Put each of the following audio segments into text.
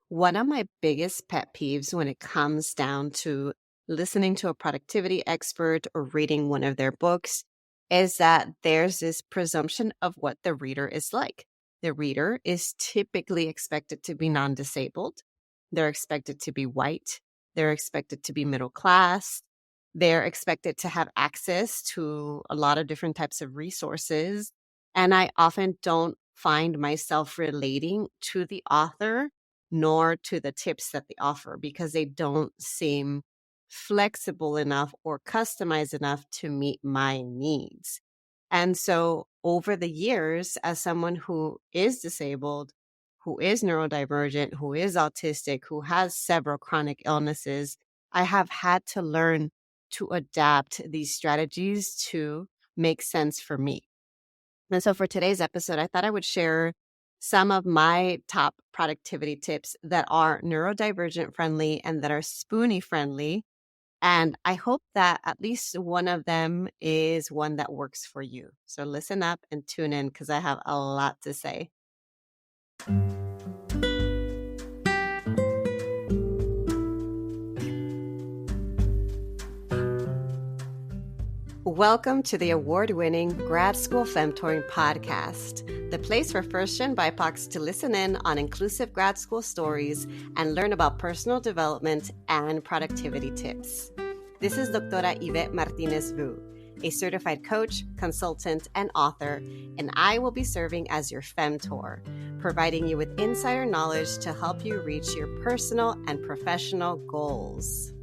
One of my biggest pet peeves when it comes down to listening to a productivity expert or reading one of their books is that there's this presumption of what the reader is like. The reader is typically expected to be non-disabled. They're expected to be white. They're expected to be middle class. They're expected to have access to a lot of different types of resources. And I often don't find myself relating to the author nor to the tips that they offer because they don't seem flexible enough or customized enough to meet my needs. And so over the years, as someone who is disabled, who is neurodivergent, who is autistic, who has several chronic illnesses, I have had to learn to adapt these strategies to make sense for me. And so for today's episode, I thought I would share some of my top productivity tips that are neurodivergent friendly and that are spoonie friendly. And I hope that at least one of them is one that works for you. So listen up and tune in because I have a lot to say. Welcome to the award-winning Grad School Femtoring Podcast, the place for first-gen BIPOCs to listen in on inclusive grad school stories and learn about personal development and productivity tips. This is Doctora Yvette Martinez-Vu, a certified coach, consultant, and author, and I will be serving as your Femtor, providing you with insider knowledge to help you reach your personal and professional goals.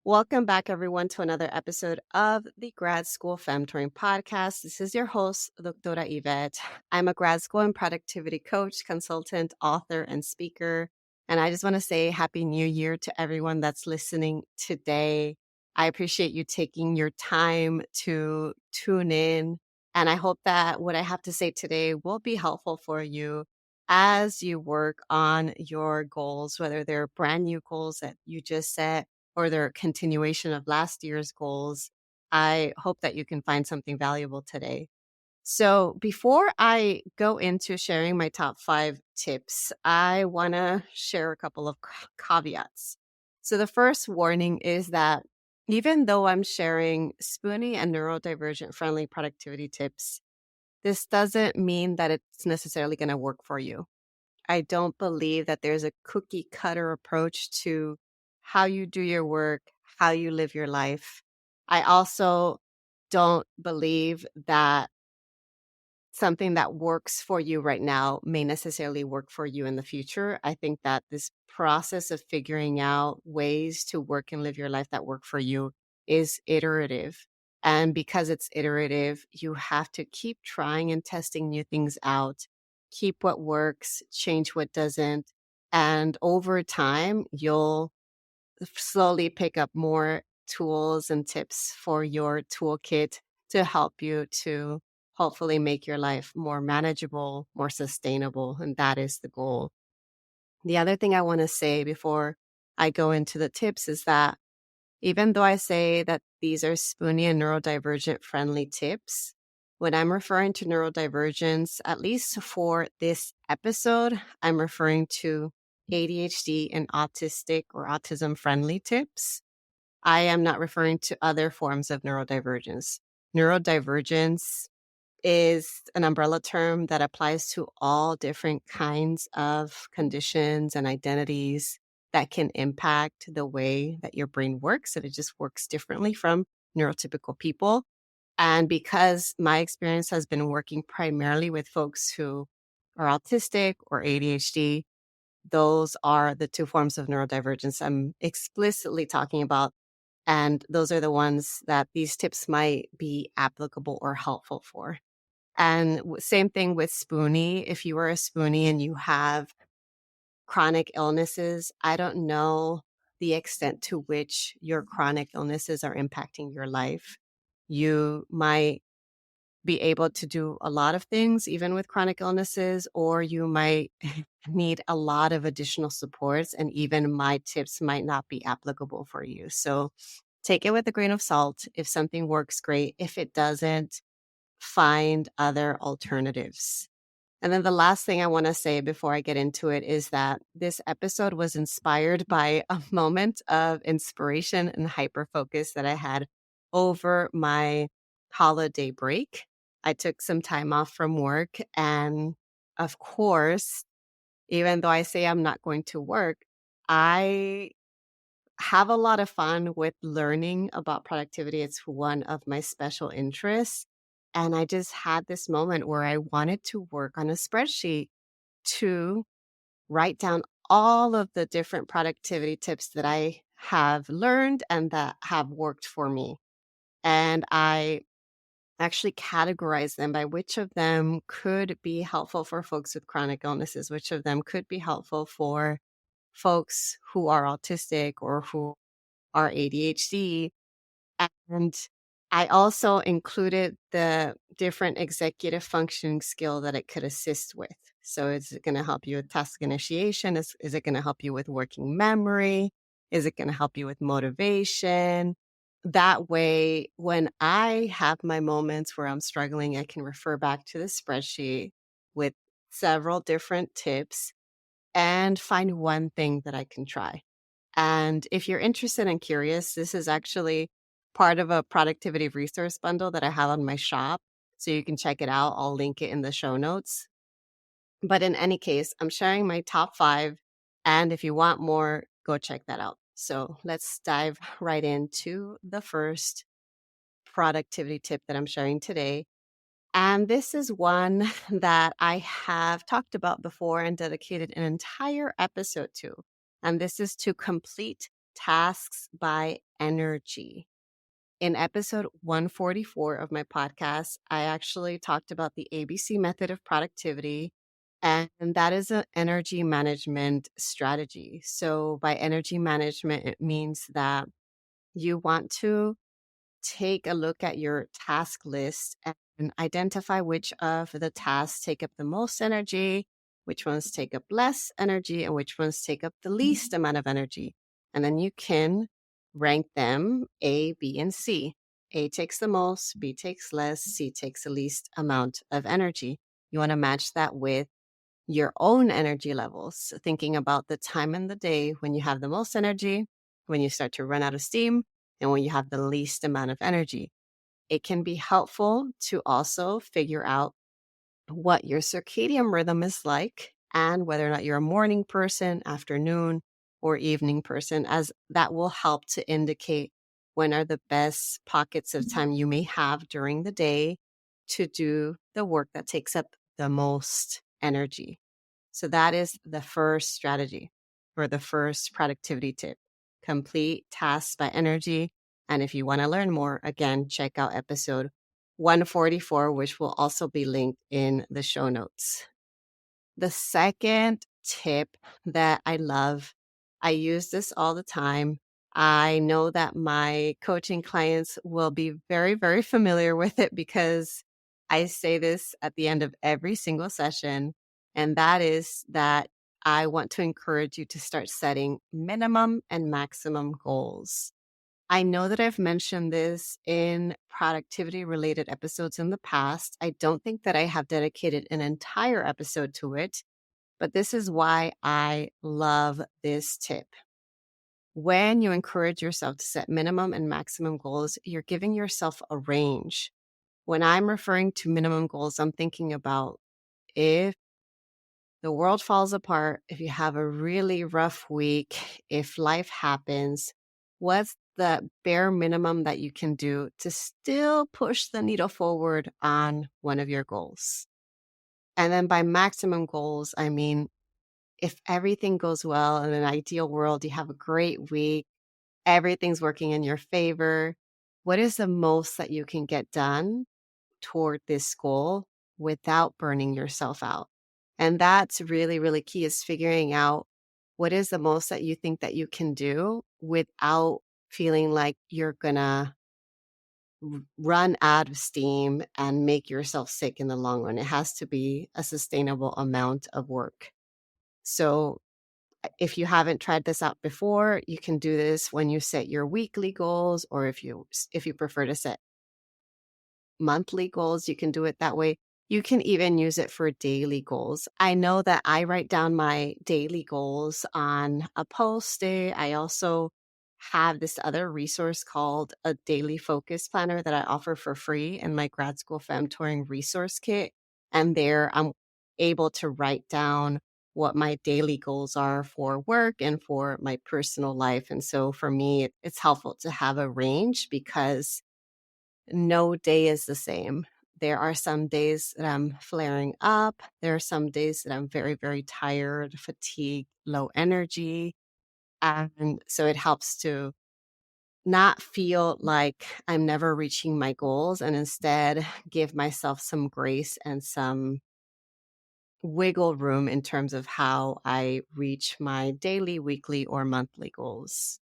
Welcome back, everyone, to another episode of the Grad School Femtoring Podcast. This is your host, Doctora Yvette. I'm a grad school and productivity coach, consultant, author, and speaker. And I just want to say Happy New Year to everyone that's listening today. I appreciate you taking your time to tune in. And I hope that what I have to say today will be helpful for you as you work on your goals, whether they're brand new goals that you just set or their continuation of last year's goals. I hope that you can find something valuable today. So before I go into sharing my top 5 tips, I want to share a couple of caveats. So the first warning is that even though I'm sharing spoonie and neurodivergent friendly productivity tips, this doesn't mean that it's necessarily going to work for you. I don't believe that there's a cookie cutter approach to how you do your work, how you live your life. I also don't believe that something that works for you right now may necessarily work for you in the future. I think that this process of figuring out ways to work and live your life that work for you is iterative. And because it's iterative, you have to keep trying and testing new things out, keep what works, change what doesn't. And over time, you'll slowly pick up more tools and tips for your toolkit to help you to hopefully make your life more manageable, more sustainable. And that is the goal. The other thing I want to say before I go into the tips is that even though I say that these are spoonie and neurodivergent friendly tips, when I'm referring to neurodivergence, at least for this episode, I'm referring to ADHD and autistic or autism friendly tips. I am not referring to other forms of neurodivergence. Neurodivergence is an umbrella term that applies to all different kinds of conditions and identities that can impact the way that your brain works, and it just works differently from neurotypical people. And because my experience has been working primarily with folks who are autistic or ADHD, those are the 2 forms of neurodivergence I'm explicitly talking about. And those are the ones that these tips might be applicable or helpful for. And same thing with spoonie. If you are a spoonie and you have chronic illnesses, I don't know the extent to which your chronic illnesses are impacting your life. You might be able to do a lot of things, even with chronic illnesses, or you might need a lot of additional supports, and even my tips might not be applicable for you. So take it with a grain of salt. If something works, great. If it doesn't, find other alternatives. And then the last thing I want to say before I get into it is that this episode was inspired by a moment of inspiration and hyper focus that I had over my holiday break. I took some time off from work. And of course, even though I say I'm not going to work, I have a lot of fun with learning about productivity. It's one of my special interests. And I just had this moment where I wanted to work on a spreadsheet to write down all of the different productivity tips that I have learned and that have worked for me. And I actually categorize them by which of them could be helpful for folks with chronic illnesses, which of them could be helpful for folks who are autistic or who are ADHD. And I also included the different executive functioning skill that it could assist with. So is it going to help you with task initiation? Is it going to help you with working memory? Is it going to help you with motivation? That way, when I have my moments where I'm struggling, I can refer back to the spreadsheet with several different tips and find one thing that I can try. And if you're interested and curious, this is actually part of a productivity resource bundle that I have on my shop. So you can check it out. I'll link it in the show notes. But in any case, I'm sharing my top 5. And if you want more, go check that out. So let's dive right into the first productivity tip that I'm sharing today. And this is one that I have talked about before and dedicated an entire episode to. And this is to complete tasks by energy. In episode 144 of my podcast, I actually talked about the ABC method of productivity, and that is an energy management strategy. So, by energy management, it means that you want to take a look at your task list and identify which of the tasks take up the most energy, which ones take up less energy, and which ones take up the least amount of energy. And then you can rank them A, B, and C. A takes the most, B takes less, C takes the least amount of energy. You want to match that with your own energy levels, thinking about the time in the day when you have the most energy, when you start to run out of steam, and when you have the least amount of energy. It can be helpful to also figure out what your circadian rhythm is like and whether or not you're a morning person, afternoon, or evening person, as that will help to indicate when are the best pockets of time you may have during the day to do the work that takes up the most energy. So that is the first strategy or the first productivity tip. Complete tasks by energy. And if you want to learn more, again, check out episode 144, which will also be linked in the show notes. The second tip that I love, I use this all the time. I know that my coaching clients will be very, very familiar with it because I say this at the end of every single session. And that is that I want to encourage you to start setting minimum and maximum goals. I know that I've mentioned this in productivity related episodes in the past. I don't think that I have dedicated an entire episode to it, but this is why I love this tip. When you encourage yourself to set minimum and maximum goals, you're giving yourself a range. When I'm referring to minimum goals, I'm thinking about if the world falls apart, if you have a really rough week, if life happens, what's the bare minimum that you can do to still push the needle forward on one of your goals? And then by maximum goals, I mean, if everything goes well in an ideal world, you have a great week, everything's working in your favor, what is the most that you can get done toward this goal without burning yourself out? And that's really, really key, is figuring out what is the most that you think that you can do without feeling like you're gonna run out of steam and make yourself sick in the long run. It has to be a sustainable amount of work. So if you haven't tried this out before, you can do this when you set your weekly goals, or if you prefer to set monthly goals, you can do it that way. You can even use it for daily goals. I know that I write down my daily goals on a Post-it. I also have this other resource called a daily focus planner that I offer for free in my Grad School Femtoring resource kit. And there I'm able to write down what my daily goals are for work and for my personal life. And so for me, it's helpful to have a range because no day is the same. There are some days that I'm flaring up. There are some days that I'm very, very tired, fatigued, low energy. And so it helps to not feel like I'm never reaching my goals and instead give myself some grace and some wiggle room in terms of how I reach my daily, weekly, or monthly goals.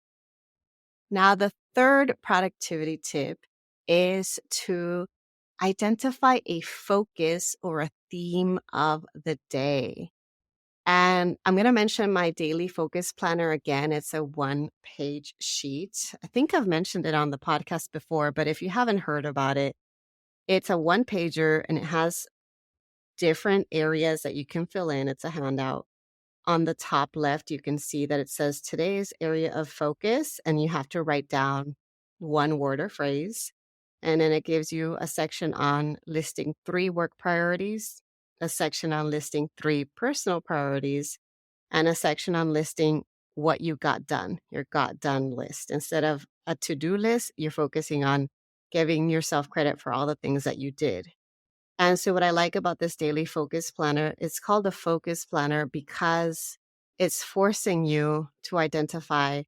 Now, the third productivity tip is to identify a focus or a theme of the day. And I'm going to mention my daily focus planner again. It's a one-page sheet. I think I've mentioned it on the podcast before, but if you haven't heard about it, it's a one-pager and it has different areas that you can fill in. It's a handout. On the top left, you can see that it says today's area of focus, and you have to write down one word or phrase. And then it gives you a section on listing 3 work priorities, a section on listing 3 personal priorities, and a section on listing what you got done, your got done list. Instead of a to-do list, you're focusing on giving yourself credit for all the things that you did. And so what I like about this daily focus planner, it's called a focus planner because it's forcing you to identify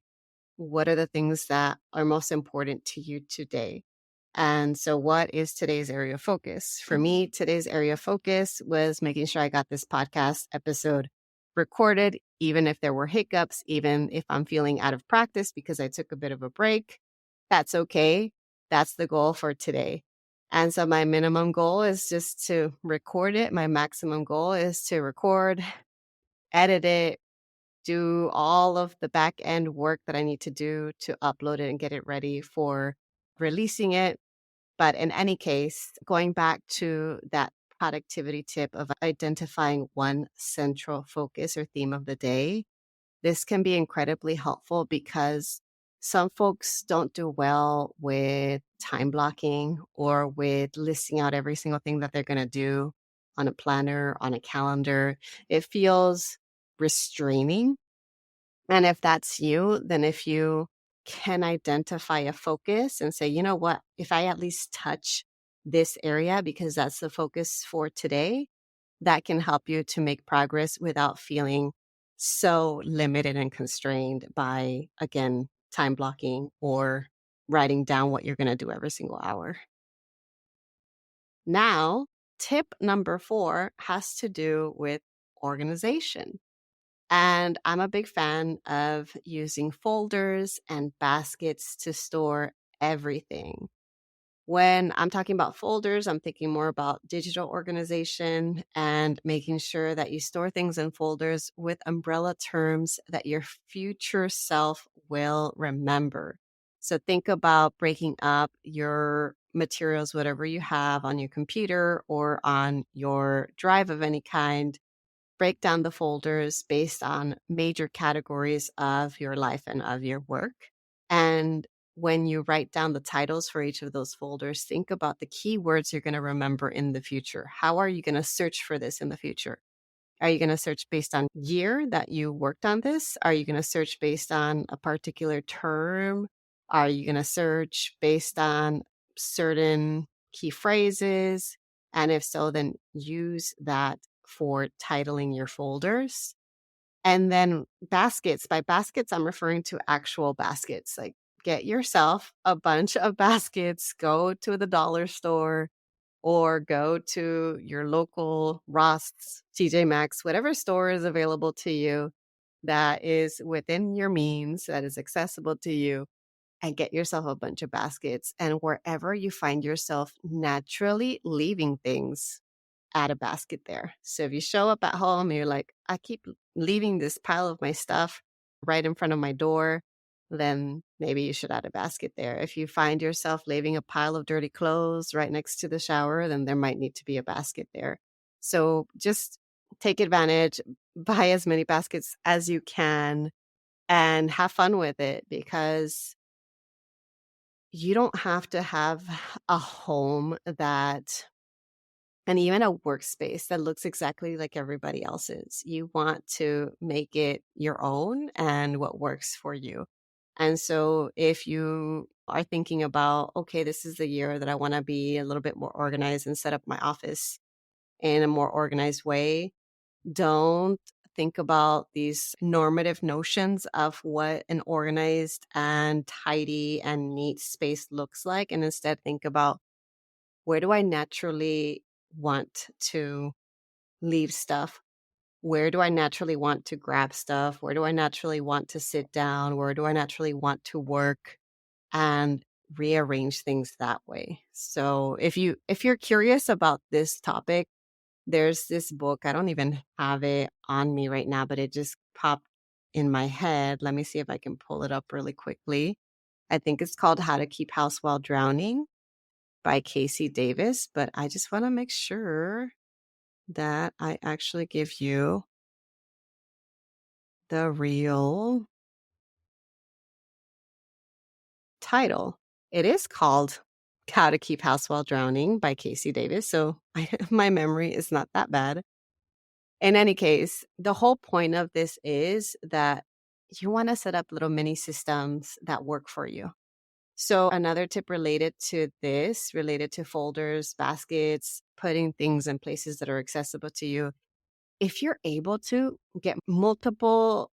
what are the things that are most important to you today. And so what is today's area of focus? For me, today's area of focus was making sure I got this podcast episode recorded, even if there were hiccups, even if I'm feeling out of practice because I took a bit of a break. That's okay. That's the goal for today. And so my minimum goal is just to record it. My maximum goal is to record, edit it, do all of the back end work that I need to do to upload it and get it ready for releasing it. But in any case, going back to that productivity tip of identifying one central focus or theme of the day, this can be incredibly helpful because some folks don't do well with time blocking or with listing out every single thing that they're going to do on a planner, on a calendar. It feels restraining. And if that's you, then if you can identify a focus and say, you know what, if I at least touch this area because that's the focus for today, that can help you to make progress without feeling so limited and constrained by, again, time blocking or writing down what you're going to do every single hour. Now, tip number 4 has to do with organization. And I'm a big fan of using folders and baskets to store everything. When I'm talking about folders, I'm thinking more about digital organization and making sure that you store things in folders with umbrella terms that your future self will remember. So think about breaking up your materials, whatever you have on your computer or on your drive of any kind. Break down the folders based on major categories of your life and of your work. And when you write down the titles for each of those folders, think about the keywords you're going to remember in the future. How are you going to search for this in the future? Are you going to search based on year that you worked on this? Are you going to search based on a particular term? Are you going to search based on certain key phrases? And if so, then use that for titling your folders. And then baskets. By baskets, I'm referring to actual baskets. Like get yourself a bunch of baskets, go to the dollar store or go to your local Ross, TJ Maxx, whatever store is available to you that is within your means, that is accessible to you, and get yourself a bunch of baskets. And wherever you find yourself naturally leaving things, add a basket there. So if you show up at home and you're like, I keep leaving this pile of my stuff right in front of my door, then maybe you should add a basket there. If you find yourself leaving a pile of dirty clothes right next to the shower, then there might need to be a basket there. So just take advantage, buy as many baskets as you can, and have fun with it, because you don't have to have a home that, and even a workspace that looks exactly like everybody else's. You want to make it your own and what works for you. And so if you are thinking about, okay, this is the year that I want to be a little bit more organized and set up my office in a more organized way, don't think about these normative notions of what an organized and tidy and neat space looks like. And instead think about, where do I naturally want to leave stuff? Where do I naturally want to grab stuff? Where do I naturally want to sit down? Where do I naturally want to work? And rearrange things that way. So if you're curious about this topic, there's this book. I don't even have it on me right now, but it just popped in my head. Let me see if I can pull it up really quickly. I think it's called How to Keep House While Drowning by Casey Davis, but I just want to make sure that I actually give you the real title. It is called How to Keep House While Drowning by Casey Davis, so my memory is not that bad. In any case, the whole point of this is that you want to set up little mini systems that work for you. So another tip related to this, related to folders, baskets, putting things in places that are accessible to you, if you're able to get multiple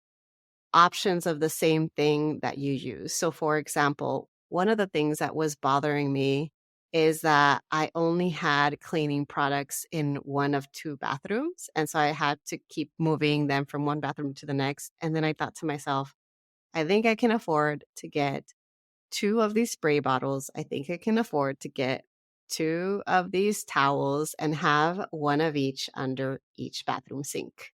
options of the same thing that you use. So for example, one of the things that was bothering me is that I only had cleaning products in one of two bathrooms. And so I had to keep moving them from one bathroom to the next. And then I thought to myself, I think I can afford to get two of these spray bottles. I think I can afford to get two of these towels and have one of each under each bathroom sink.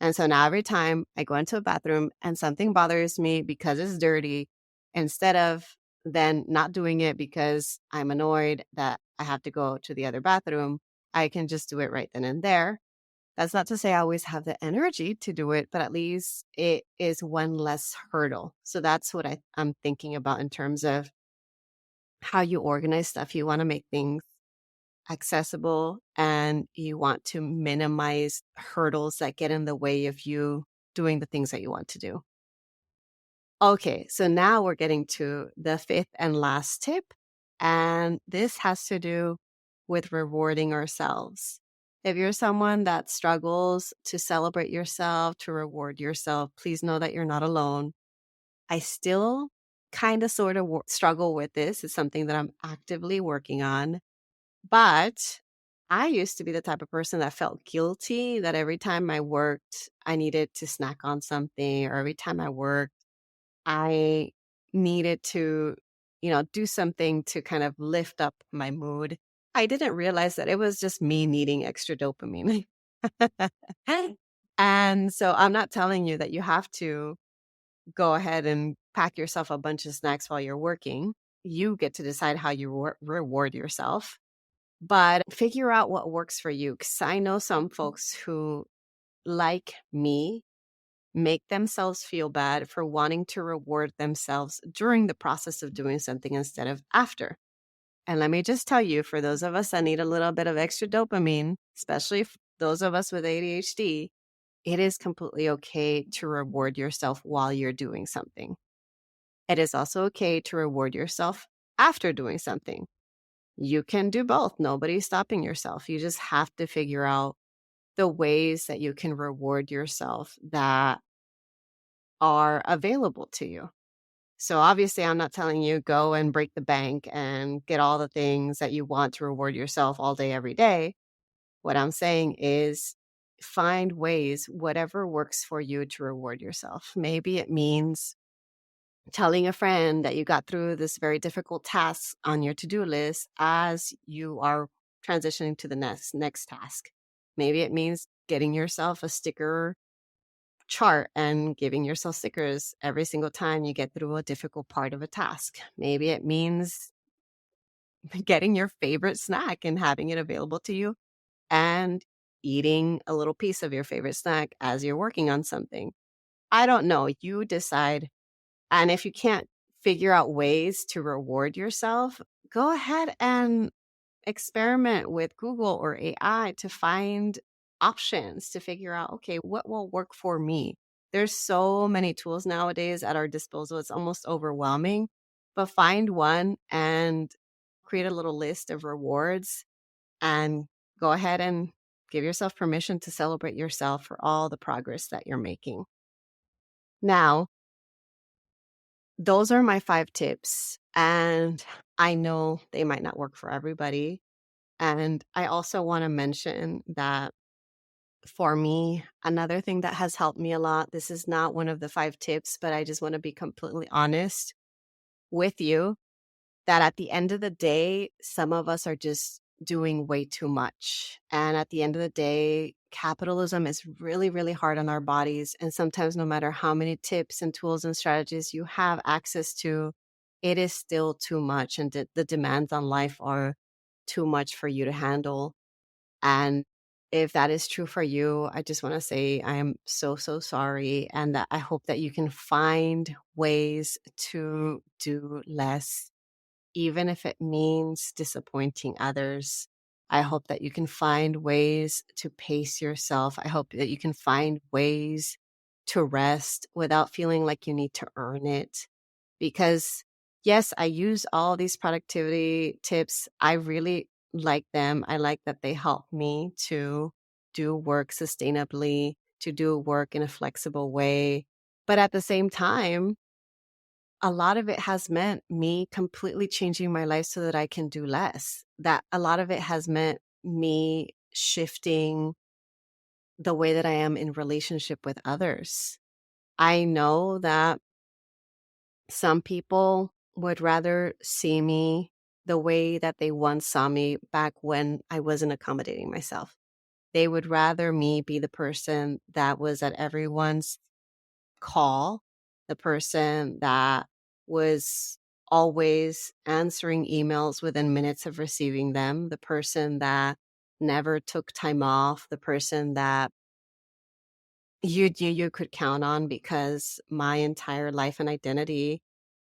And so now every time I go into a bathroom and something bothers me because it's dirty, instead of then not doing it because I'm annoyed that I have to go to the other bathroom, I can just do it right then and there. That's not to say I always have the energy to do it, but at least it is one less hurdle. So that's what I'm thinking about in terms of how you organize stuff. You want to make things accessible and you want to minimize hurdles that get in the way of you doing the things that you want to do. Okay, so now we're getting to the fifth and last tip, and this has to do with rewarding ourselves. If you're someone that struggles to celebrate yourself, to reward yourself, please know that you're not alone. I still kind of sort of struggle with this. It's something that I'm actively working on. But I used to be the type of person that felt guilty that every time I worked, I needed to snack on something, or every time I worked, I needed to, do something to kind of lift up my mood. I didn't realize that it was just me needing extra dopamine. And so I'm not telling you that you have to go ahead and pack yourself a bunch of snacks while you're working. You get to decide how you reward yourself. But figure out what works for you. Because I know some folks who, like me, make themselves feel bad for wanting to reward themselves during the process of doing something instead of after. And let me just tell you, for those of us that need a little bit of extra dopamine, especially those of us with ADHD, it is completely okay to reward yourself while you're doing something. It is also okay to reward yourself after doing something. You can do both. Nobody's stopping yourself. You just have to figure out the ways that you can reward yourself that are available to you. So obviously, I'm not telling you go and break the bank and get all the things that you want to reward yourself all day, every day. What I'm saying is find ways, whatever works for you, to reward yourself. Maybe it means telling a friend that you got through this very difficult task on your to-do list as you are transitioning to the next task. Maybe it means getting yourself a sticker chart and giving yourself stickers every single time you get through a difficult part of a task. Maybe it means getting your favorite snack and having it available to you and eating a little piece of your favorite snack as you're working on something. I don't know. You decide. And if you can't figure out ways to reward yourself, go ahead and experiment with Google or AI to find options to figure out, okay, what will work for me? There's so many tools nowadays at our disposal. It's almost overwhelming, but find one and create a little list of rewards and go ahead and give yourself permission to celebrate yourself for all the progress that you're making. Now, those are my 5 tips, and I know they might not work for everybody. And I also want to mention that for me, another thing that has helped me a lot, this is not one of the 5 tips, but I just want to be completely honest with you that at the end of the day, some of us are just doing way too much. And at the end of the day, capitalism is really, really hard on our bodies. And sometimes, no matter how many tips and tools and strategies you have access to, it is still too much. And the demands on life are too much for you to handle. And if that is true for you, I just want to say I am so, so sorry. And that I hope that you can find ways to do less, even if it means disappointing others. I hope that you can find ways to pace yourself. I hope that you can find ways to rest without feeling like you need to earn it. Because, yes, I use all these productivity tips. I really like them. I like that they help me to do work sustainably, to do work in a flexible way. But at the same time, a lot of it has meant me completely changing my life so that I can do less. That a lot of it has meant me shifting the way that I am in relationship with others. I know that some people would rather see me the way that they once saw me back when I wasn't accommodating myself. They would rather me be the person that was at everyone's call, the person that was always answering emails within minutes of receiving them, the person that never took time off, the person that you knew you could count on, because my entire life and identity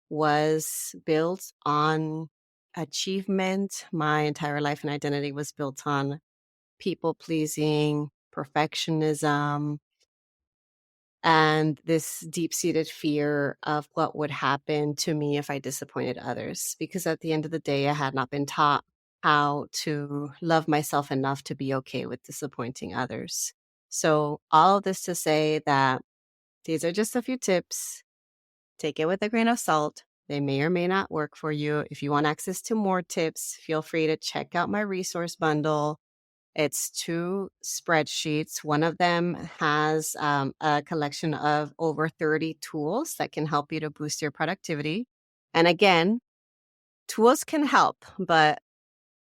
was built on achievement. My entire life and identity was built on people pleasing, perfectionism, and this deep-seated fear of what would happen to me if I disappointed others. Because at the end of the day, I had not been taught how to love myself enough to be okay with disappointing others. So all of this to say that these are just a few tips. Take it with a grain of salt. They may or may not work for you. If you want access to more tips, feel free to check out my resource bundle. It's 2 spreadsheets. One of them has a collection of over 30 tools that can help you to boost your productivity. And again, tools can help, but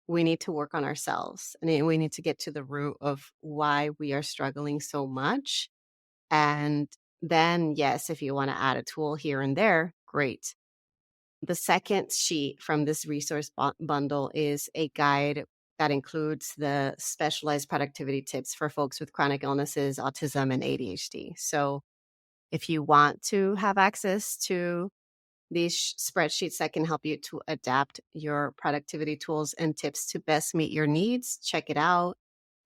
we need to work on ourselves. And we need to get to the root of why we are struggling so much. And then, yes, if you want to add a tool here and there, great. The second sheet from this resource bundle is a guide that includes the specialized productivity tips for folks with chronic illnesses, autism, and ADHD. So if you want to have access to these spreadsheets that can help you to adapt your productivity tools and tips to best meet your needs, check it out.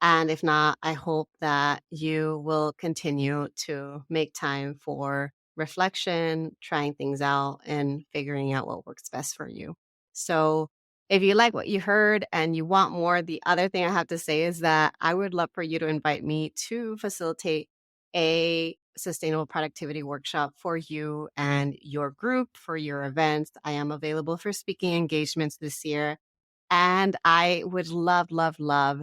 And if not, I hope that you will continue to make time for reflection, trying things out, and figuring out what works best for you. So, if you like what you heard and you want more, the other thing I have to say is that I would love for you to invite me to facilitate a sustainable productivity workshop for you and your group for your events. I am available for speaking engagements this year. And I would love, love, love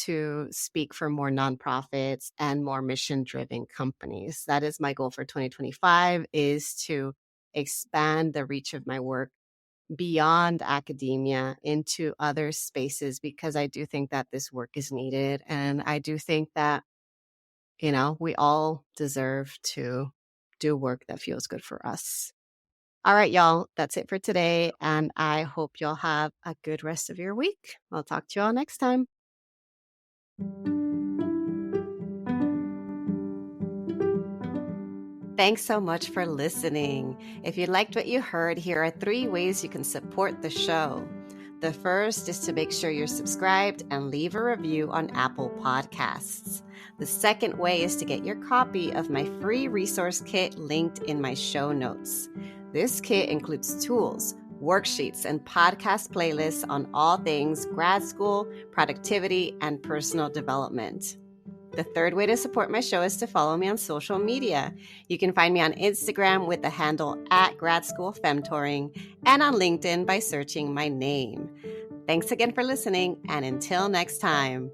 to speak for more nonprofits and more mission-driven companies. That is my goal for 2025, is to expand the reach of my work beyond academia into other spaces, because I do think that this work is needed. And I do think that We all deserve to do work that feels good for us. All right, y'all, that's it for today. And I hope y'all have a good rest of your week. I'll talk to y'all next time. Thanks so much for listening. If you liked what you heard, here are 3 ways you can support the show. The first is to make sure you're subscribed and leave a review on Apple Podcasts. The second way is to get your copy of my free resource kit linked in my show notes. This kit includes tools, worksheets, and podcast playlists on all things grad school, productivity, and personal development. The third way to support my show is to follow me on social media. You can find me on Instagram with the handle @Grad School Femtoring and on LinkedIn by searching my name. Thanks again for listening, and until next time.